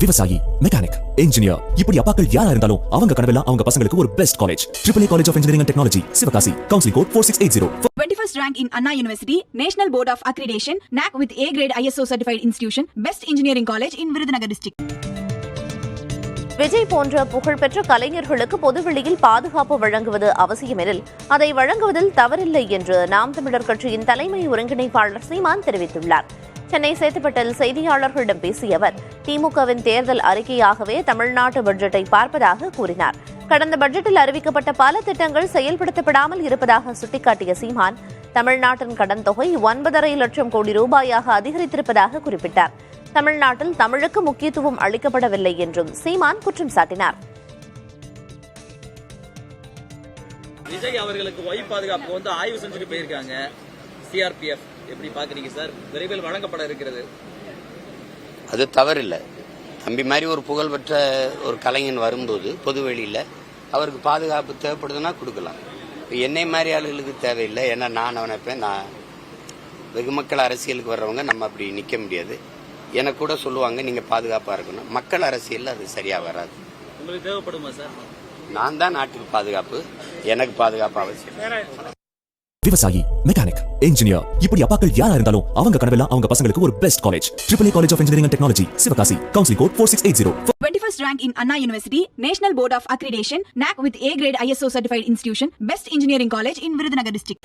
விவசாயி, mechanic, engineer, இப்படி அப்பாக்கள் யாரா இருந்தாலும் அவங்க கனவெல்லாம் அவங்க பசங்களுக்கு ஒரு best college. AAA College of Engineering and Technology, Sivakasi. Counseling code 4680. 21st rank in Anna University, National Board of Accreditation, NAC with A grade ISO certified institution, Best Engineering College in Virudhunagar district. Vijay போன்ற புகழ்பெற்ற கலைஞர்களுக்கு பொதுவெளியில் பாதுகாப்பு வழங்குவது அவசியம் எனில் அதை வழங்குவதில் தவறில்லை என்று நாம் தமிழர் கட்சியின் தலைமை ஒருங்கிணைப்பாளர் சீமான் தெரிவித்துள்ளார். சென்னை சேத்துப்பட்டில் செய்தியாளர்களிடம் பேசிய அவர், திமுகவின் தேர்தல் அறிக்கையாகவே தமிழ்நாட்டு பட்ஜெட்டை பார்ப்பதாக கூறினார். கடந்த பட்ஜெட்டில் அறிவிக்கப்பட்ட பல திட்டங்கள் செயல்படுத்தப்படாமல் இருப்பதாக சுட்டிக்காட்டிய சீமான், தமிழ்நாட்டின் கடன் தொகை 9.5 லட்சம் கோடி ரூபாயாக அதிகரித்திருப்பதாக குறிப்பிட்டார். தமிழ்நாட்டில் தமிழுக்கு முக்கியத்துவம் அளிக்கப்படவில்லை என்றும் சீமான் குற்றம் சாட்டினார். விஜய் அவர்களுக்கு ஒய் பாதுகாப்பு வந்து ஆய்வு செஞ்சுட்டு போயிருக்காங்க. சிஆர்பிஎஃப் எப்படி பாக்குறீங்க சார்? விரைவில் வழங்கப்பட இருக்கிறது. அது தவறில்லை. தம்பி மாதிரி ஒரு புகழ்பெற்ற ஒரு கலைஞன் வரும்போது பொதுவெளியில் அவருக்கு பாதுகாப்பு தேவைப்படுதுன்னா கொடுக்கலாம். என்னை மாதிரி ஆளுகளுக்கு தேவையில்லை. ஏன்னா நான் நினைப்பேன், நான் வெகு மக்கள் அரசியலுக்கு வர்றவங்க நம்ம அப்படி நிற்க முடியாது. எனக்கு கூட சொல்லுவாங்க, நீங்க பாதுகாப்பா இருக்கணும். மக்கள் அரசியல் அது சரியா வராது. உங்களுக்கு தேவைப்படுமா சார்? நான் தான் நாட்டுக்கு பாதுகாப்பு, எனக்கு பாதுகாப்பு அவசியம். விவசாயி, மெக்கானிக், இன்ஜினியர், இப்படி அப்பாக்கள் யாரா இருந்தாலும் அவங்க கனவெல்லாம் அவங்க பசங்களுக்கு ஒரு best college. AAA College of Engineering and Technology, Sivakasi. Counseling code 4680. 21st rank in Anna University, National Board of Accreditation, NAC with A grade ISO certified institution, Best Engineering College in Virudhunagar district.